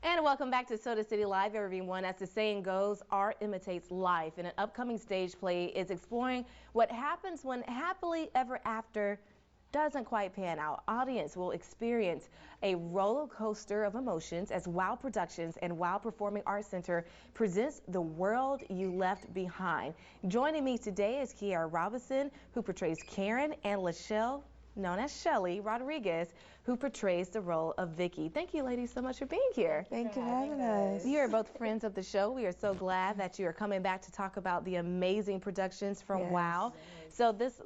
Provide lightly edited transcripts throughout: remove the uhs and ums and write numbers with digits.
And welcome back to Soda City Live, everyone. As the saying goes, art imitates life. And an upcoming stage play is exploring what happens when happily ever after doesn't quite pan out. Audience will experience a roller coaster of emotions as WOW Productions and WOW Performing Arts Center presents The World You Left Behind. Joining me today is Kiara Robinson, who portrays Karen, and Lachelle, known as Shelly Rodriguez, who portrays the role of Vicky. Thank you, ladies, so much for being here. Thank you for having us. You are both friends of the show. We are so glad that you are coming back to talk about the amazing productions from WOW. So this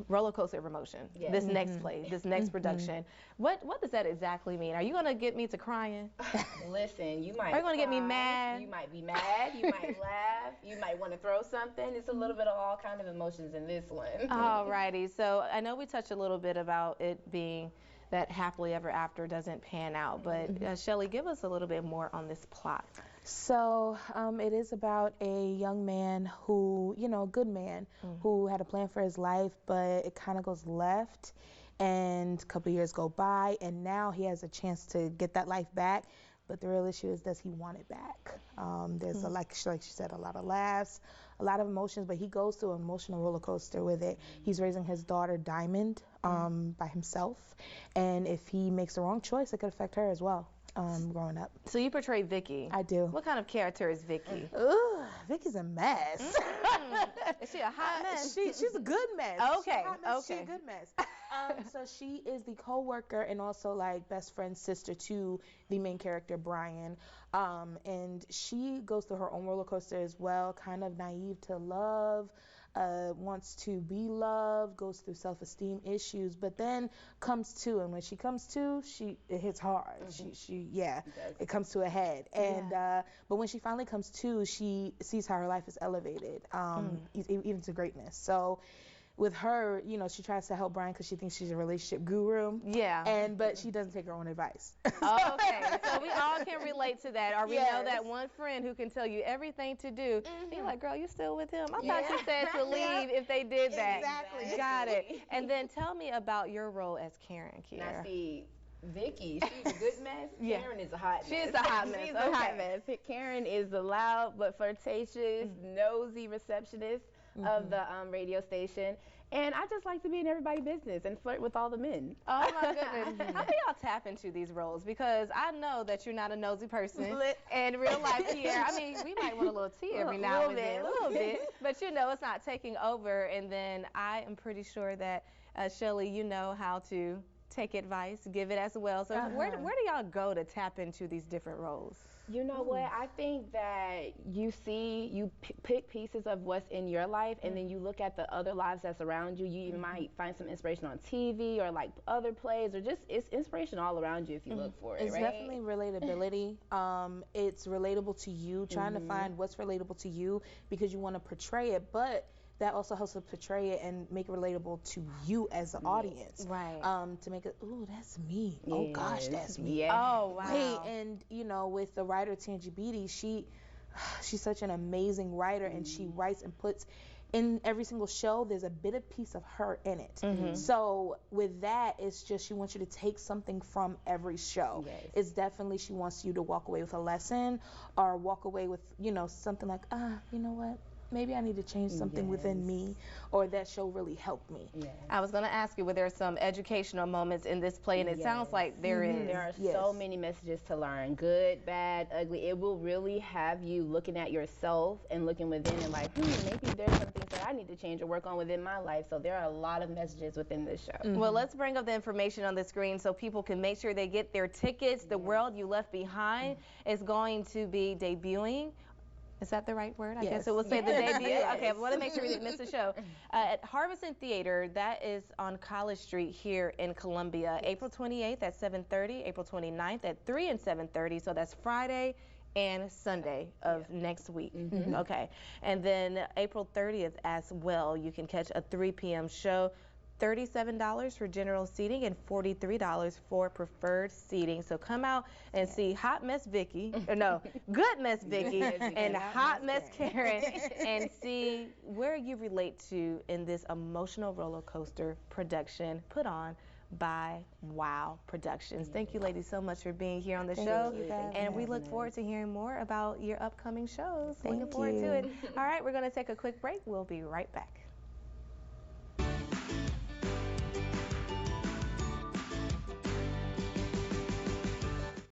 roller coaster of emotion, this next play, this next production, what does that exactly mean? Are you going to get me to crying? Listen, you might. Are you going to get me mad? You might be mad. You might laugh. You might want to throw something. It's a little bit of all kind of emotions in this one. Alrighty. So I know we touched a little bit about it being that happily ever after doesn't pan out, but Shelly, give us a little bit more on this plot. So it is about a young man who, a good man who had a plan for his life, but it kind of goes left, and a couple years go by, and now he has a chance to get that life back. But the real issue is, does he want it back? There's, like she said, a lot of laughs, a lot of emotions, but he goes through an emotional roller coaster with it. He's raising his daughter, Diamond, by himself, and if he makes the wrong choice, it could affect her as well. Growing up. So you portray Vicky. I do. What kind of character is Vicky? Ooh, Vicky's a mess. Is she a hot mess? She's a good mess. Okay, She's a good mess. So she is the co-worker and also like best friend sister to the main character, Brian. And she goes through her own roller coaster as well, kind of naive to love, wants to be loved, goes through self-esteem issues, but then comes to, and when she comes to, it hits hard. It comes to a head. And but when she finally comes to, she sees how her life is elevated, even to greatness. So with her, she tries to help Brian because she thinks she's a relationship guru. Yeah. But she doesn't take her own advice. Okay, so we all can relate to that. Or we know that one friend who can tell you everything to do. And you're like, girl, you still with him? I thought you said to leave if they did that. Exactly. Got it. And then tell me about your role as Karen, Kiara. Now see, Vicky, she's a good mess. Karen is a hot mess. She's a hot mess. She's a hot mess. Karen is the loud but flirtatious, nosy receptionist of the radio station. And I just like to be in everybody's business and flirt with all the men. Oh my goodness. How do y'all tap into these roles? Because I know that you're not a nosy person. In real life, Kiara, I mean, we might want a little tea every now and then. A little bit. But it's not taking over. And then I am pretty sure that, Shelly, you know how to take advice, give it as well. So where do y'all go to tap into these different roles? You know what? I think that you pick pieces of what's in your life, and then you look at the other lives that's around you. You even might find some inspiration on TV or like other plays, or just it's inspiration all around you if you look for it. It's definitely relatability. It's relatable to you, trying to find what's relatable to you because you want to portray it, but that also helps to portray it and make it relatable to you as the audience. Right. To make it, ooh, that's me. Oh gosh, that's me. Yeah. Oh wow. Wait, and with the writer Tangi Beatty, she's such an amazing writer, and she writes and puts in every single show. There's a bit of piece of her in it. So with that, it's just she wants you to take something from every show. It's definitely she wants you to walk away with a lesson, or walk away with something like you know what, maybe I need to change something within me, or that show really helped me. I was going to ask you, were there some educational moments in this play, and it sounds like there is. There are so many messages to learn, good, bad, ugly. It will really have you looking at yourself and looking within and like, maybe there's some things that I need to change or work on within my life. So there are a lot of messages within this show. Well, let's bring up the information on the screen so people can make sure they get their tickets. The World You Left Behind is going to be debuting. Is that the right word? I guess it will say the debut. Okay, I want to make sure we didn't miss the show. At Harbison Theater, that is on College Street here in Columbia, April 28th at 7:30, April 29th at 3 and 7:30. So that's Friday and Sunday of next week. Okay, and then April 30th as well, you can catch a 3 p.m. show. $37 for general seating and $43 for preferred seating. So come out and see Hot Mess Vicky, or no, Good Mess Vicky and Hot Mess Karen, and see where you relate to in this emotional roller coaster production put on by WOW Productions. Thank you, ladies, so much for being here on the Thank show. you, And we look forward to hearing more about your upcoming shows. Thank Looking forward you. to it. All right, we're going to take a quick break. We'll be right back.